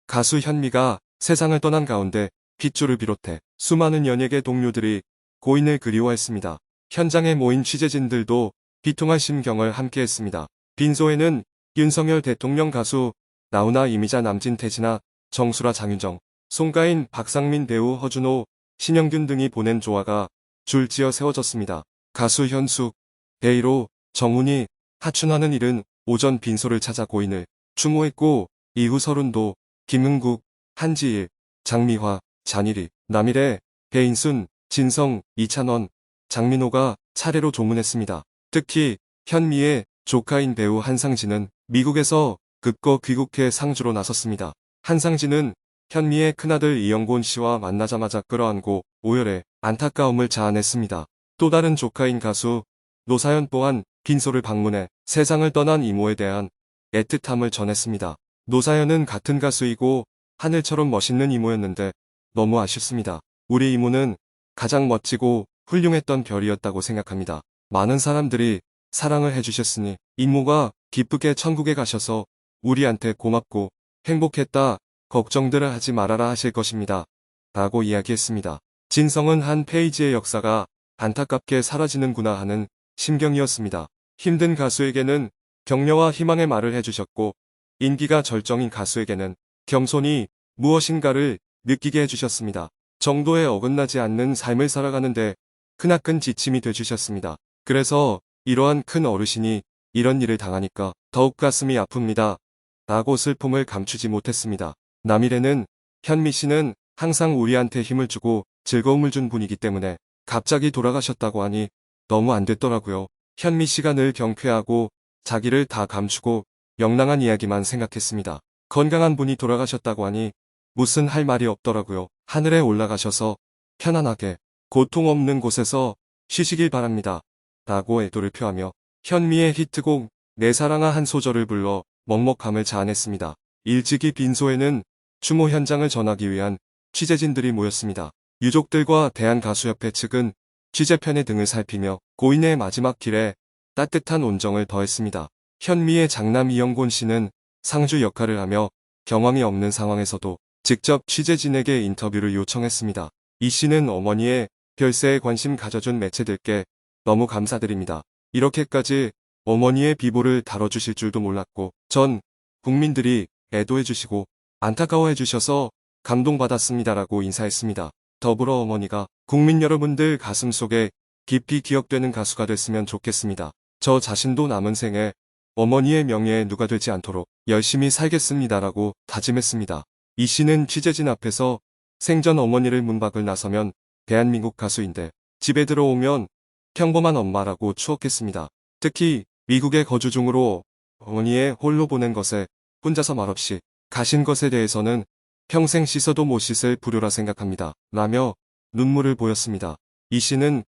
가수 현미가 세상을 떠난 가운데 핏줄을 비롯해 수많은 연예계 동료들이 고인을 그리워했습니다. 현장에 모인 취재진들도 비통한 심경을 함께했습니다. 빈소에는 윤석열 대통령, 가수 나훈아, 이미자, 남진태진아, 정수라, 장윤정, 송가인, 박상민, 배우 허준호, 신영균 등이 보낸 조화가 줄지어 세워졌습니다. 가수 현숙, 베이로, 정훈이, 하춘화는 이른 오전 빈소를 찾아 고인을 추모했고, 이후 서른도, 김흥국, 한지일, 장미화, 잔일이, 남일애, 배인순, 진성, 이찬원, 장민호가 차례로 조문했습니다. 특히 현미의 조카인 배우 한상진은 미국에서 급거 귀국해 상주로 나섰습니다. 한상진은 현미의 큰아들 이영곤 씨와 만나자마자 끌어안고 오열해 안타까움을 자아냈습니다. 또 다른 조카인 가수 노사연 또한 빈소를 방문해 세상을 떠난 이모에 대한 애틋함을 전했습니다. 노사연은 같은 가수이고 하늘처럼 멋있는 이모였는데 너무 아쉽습니다. 우리 이모는 가장 멋지고 훌륭했던 별이었다고 생각합니다. 많은 사람들이 사랑을 해주셨으니 이모가 기쁘게 천국에 가셔서 우리한테 고맙고 행복했다, 걱정들을 하지 말아라 하실 것입니다. 라고 이야기했습니다. 진성은 한 페이지의 역사가 안타깝게 사라지는구나 하는 심경이었습니다. 힘든 가수에게는 격려와 희망의 말을 해주셨고, 인기가 절정인 가수에게는 겸손이 무엇인가를 느끼게 해주셨습니다. 정도에 어긋나지 않는 삶을 살아가는데 크나큰 지침이 되주셨습니다. 그래서 이러한 큰 어르신이 이런 일을 당하니까 더욱 가슴이 아픕니다. 라고 슬픔을 감추지 못했습니다. 남일에는 현미 씨는 항상 우리한테 힘을 주고 즐거움을 준 분이기 때문에 갑자기 돌아가셨다고 하니 너무 안 됐더라고요. 현미 씨가 늘 경쾌하고 자기를 다 감추고 명랑한 이야기만 생각했습니다. 건강한 분이 돌아가셨다고 하니 무슨 할 말이 없더라고요. 하늘에 올라가셔서 편안하게 고통 없는 곳에서 쉬시길 바랍니다. 라고 애도를 표하며 현미의 히트곡 내 사랑아 한 소절을 불러 먹먹함을 자아냈습니다. 일찍이 빈소에는 추모 현장을 전하기 위한 취재진들이 모였습니다. 유족들과 대한가수협회 측은 취재편의 등을 살피며 고인의 마지막 길에 따뜻한 온정을 더했습니다. 현미의 장남 이영곤 씨는 상주 역할을 하며 경황이 없는 상황에서도 직접 취재진에게 인터뷰를 요청했습니다. 이 씨는 어머니의 별세에 관심 가져준 매체들께 너무 감사드립니다. 이렇게까지 어머니의 비보를 다뤄주실 줄도 몰랐고 전 국민들이 애도해주시고 안타까워해주셔서 감동받았습니다라고 인사했습니다. 더불어 어머니가 국민 여러분들 가슴속에 깊이 기억되는 가수가 됐으면 좋겠습니다. 저 자신도 남은 생에 어머니의 명예에 누가 되지 않도록 열심히 살겠습니다라고 다짐했습니다. 이 씨는 취재진 앞에서 생전 어머니를 문박을 나서면 대한민국 가수인데 집에 들어오면 평범한 엄마라고 추억했습니다. 특히 미국에 거주 중으로 어머니의 홀로 보낸 것에 혼자서 말없이 가신 것에 대해서는 평생 씻어도 못 씻을 불효라 생각합니다. 라며 눈물을 보였습니다. 이 씨는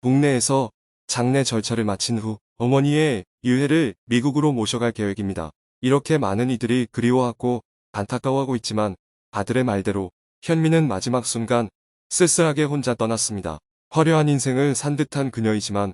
국내에서 장례 절차를 마친 후 어머니의 유해를 미국으로 모셔갈 계획입니다. 이렇게 많은 이들이 그리워하고 안타까워하고 있지만 아들의 말대로 현미는 마지막 순간 쓸쓸하게 혼자 떠났습니다. 화려한 인생을 산 듯한 그녀이지만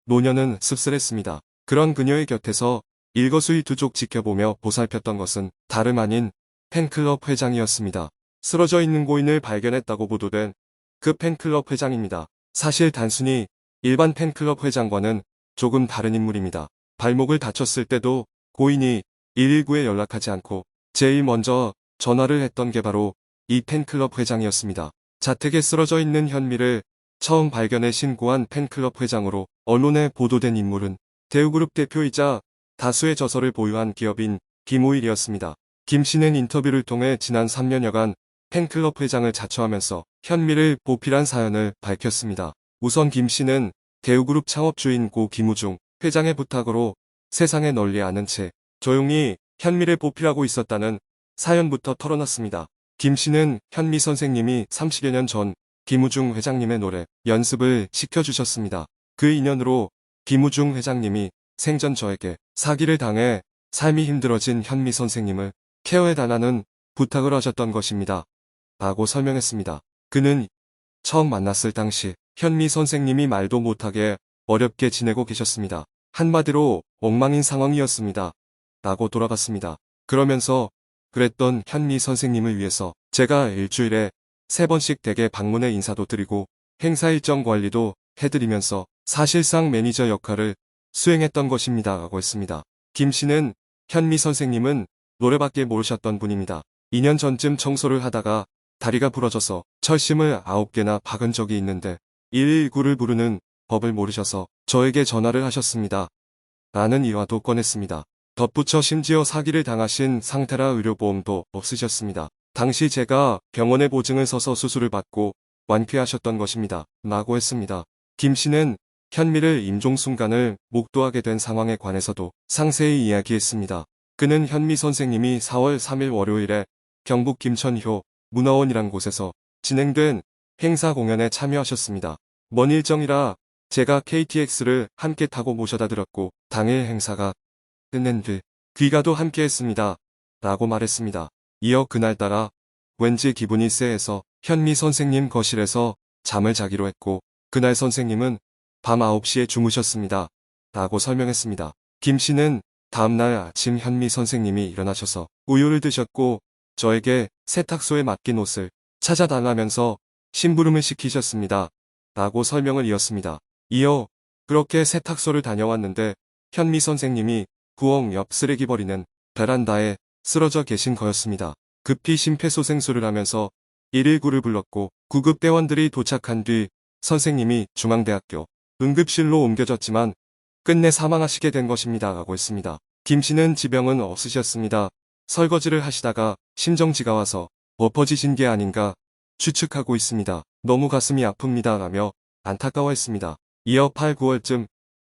노년은 씁쓸했습니다. 그런 그녀의 곁에서 일거수일투족 지켜보며 보살폈던 것은 다름 아닌 팬클럽 회장이었습니다. 쓰러져 있는 고인을 발견했다고 보도된 그 팬클럽 회장입니다. 사실 단순히 일반 팬클럽 회장과는 조금 다른 인물입니다. 발목을 다쳤을 때도 고인이 119에 연락하지 않고 제일 먼저 전화를 했던 게 바로 이 팬클럽 회장이었습니다. 자택에 쓰러져 있는 현미를 처음 발견해 신고한 팬클럽 회장으로 언론에 보도된 인물은 대우그룹 대표이자 다수의 저서를 보유한 기업인 김우일이었습니다. 김 씨는 인터뷰를 통해 지난 3년여간 팬클럽 회장을 자처하면서 현미를 보필한 사연을 밝혔습니다. 우선 김 씨는 대우그룹 창업주인 고 김우중 회장의 부탁으로 세상에 널리 아는 채 조용히 현미를 보필하고 있었다는 사연부터 털어놨습니다. 김 씨는 현미 선생님이 30여 년 전 김우중 회장님의 노래 연습을 시켜주셨습니다. 그 인연으로 김우중 회장님이 생전 저에게 사기를 당해 삶이 힘들어진 현미 선생님을 케어해달라는 부탁을 하셨던 것입니다. 라고 설명했습니다. 그는 처음 만났을 당시 현미 선생님이 말도 못하게 어렵게 지내고 계셨습니다. 한마디로 엉망인 상황이었습니다. 라고 돌아갔습니다. 그러면서 그랬던 현미 선생님을 위해서 제가 일주일에 3번씩 댁에 방문해 인사도 드리고 행사 일정 관리도 해드리면서 사실상 매니저 역할을 수행했던 것입니다. 라고 했습니다. 김 씨는 현미 선생님은 노래밖에 모르셨던 분입니다. 2년 전쯤 청소를 하다가 다리가 부러져서 철심을 9개나 박은 적이 있는데 119를 부르는 법을 모르셔서 저에게 전화를 하셨습니다. 라는 일화도 꺼냈습니다. 덧붙여 심지어 사기를 당하신 상태라 의료보험도 없으셨습니다. 당시 제가 병원에 보증을 서서 수술을 받고 완쾌하셨던 것입니다. 라고 했습니다. 김 씨는 현미를 임종순간을 목도하게 된 상황에 관해서도 상세히 이야기했습니다. 그는 현미 선생님이 4월 3일 월요일에 경북 김천효 문화원이란 곳에서 진행된 행사 공연에 참여하셨습니다. 먼 일정이라 제가 KTX를 함께 타고 모셔다 드렸고 당일 행사가 끝낸 뒤 귀가도 함께 했습니다. 라고 말했습니다. 이어 그날따라 왠지 기분이 쎄해서 현미 선생님 거실에서 잠을 자기로 했고 그날 선생님은 밤 9시에 주무셨습니다. 라고 설명했습니다. 김 씨는 다음날 아침 현미 선생님이 일어나셔서 우유를 드셨고 저에게 세탁소에 맡긴 옷을 찾아달라면서 심부름을 시키셨습니다. 라고 설명을 이었습니다. 이어 그렇게 세탁소를 다녀왔는데 현미 선생님이 부엌 옆 쓰레기 버리는 베란다에 쓰러져 계신 거였습니다. 급히 심폐소생술을 하면서 119를 불렀고 구급대원들이 도착한 뒤 선생님이 중앙대학교 응급실로 옮겨졌지만 끝내 사망하시게 된 것입니다. 라고 했습니다. 김 씨는 지병은 없으셨습니다. 설거지를 하시다가 심정지가 와서 엎어지신 게 아닌가 추측하고 있습니다. 너무 가슴이 아픕니다. 라며 안타까워했습니다. 이어 8, 9월쯤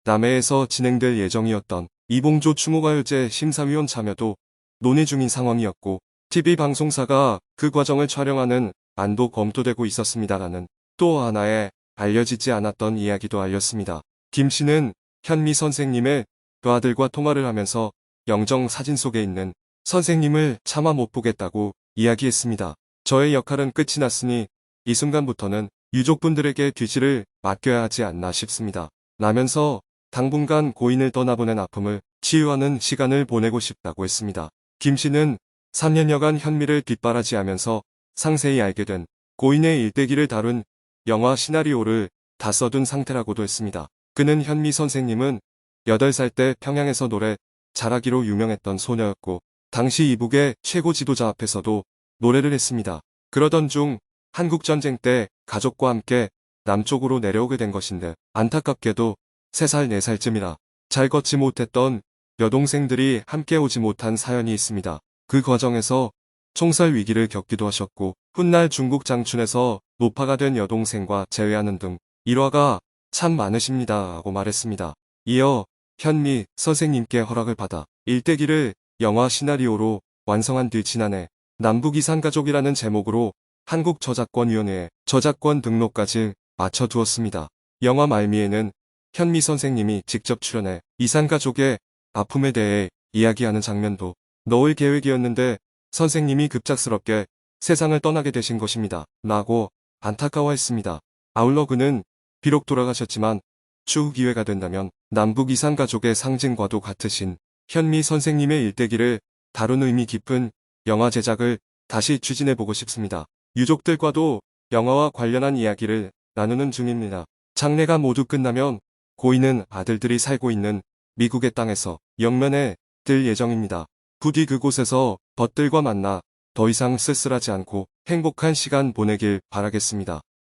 남해에서 진행될 예정이었던 이봉조 추모가요제 심사위원 참여도 논의 중인 상황이었고 TV방송사가 그 과정을 촬영하는 안도 검토되고 있었습니다라는 또 하나의 알려지지 않았던 이야기도 알렸습니다. 김 씨는 현미 선생님의 그 아들과 통화를 하면서 영정 사진 속에 있는 선생님을 차마 못 보겠다고 이야기했습니다. 저의 역할은 끝이 났으니 이 순간부터는 유족분들에게 뒤지를 맡겨야 하지 않나 싶습니다. 라면서 당분간 고인을 떠나보낸 아픔을 치유하는 시간을 보내고 싶다고 했습니다. 김 씨는 3년여간 현미를 뒷바라지하면서 상세히 알게 된 고인의 일대기를 다룬 영화 시나리오를 다 써둔 상태라고도 했습니다. 그는 현미 선생님은 8살 때 평양에서 노래 잘하기로 유명했던 소녀였고 당시 이북의 최고 지도자 앞에서도 노래를 했습니다. 그러던 중 한국전쟁 때 가족과 함께 남쪽으로 내려오게 된 것인데 안타깝게도 3살, 4살쯤이라 잘 걷지 못했던 여동생들이 함께 오지 못한 사연이 있습니다. 그 과정에서 총살 위기를 겪기도 하셨고 훗날 중국 장춘에서 노파가 된 여동생과 재회하는 등 일화가 참 많으십니다. 라고 말했습니다. 이어 현미 선생님께 허락을 받아 일대기를 영화 시나리오로 완성한 뒤 지난해 남북이산가족이라는 제목으로 한국저작권위원회에 저작권 등록까지 마쳐두었습니다. 영화 말미에는 현미 선생님이 직접 출연해 이산가족의 아픔에 대해 이야기하는 장면도 넣을 계획이었는데 선생님이 급작스럽게 세상을 떠나게 되신 것입니다. 라고 안타까워했습니다. 아울러 그는 비록 돌아가셨지만 추후 기회가 된다면 남북 이산가족의 상징과도 같으신 현미 선생님의 일대기를 다룬 의미 깊은 영화 제작을 다시 추진해보고 싶습니다. 유족들과도 영화와 관련한 이야기를 나누는 중입니다. 장례가 모두 끝나면 고인은 아들들이 살고 있는 미국의 땅에서 영면에 들 예정입니다. 부디 그곳에서 벗들과 만나 더 이상 쓸쓸하지 않고 행복한 시간 보내길 바라겠습니다.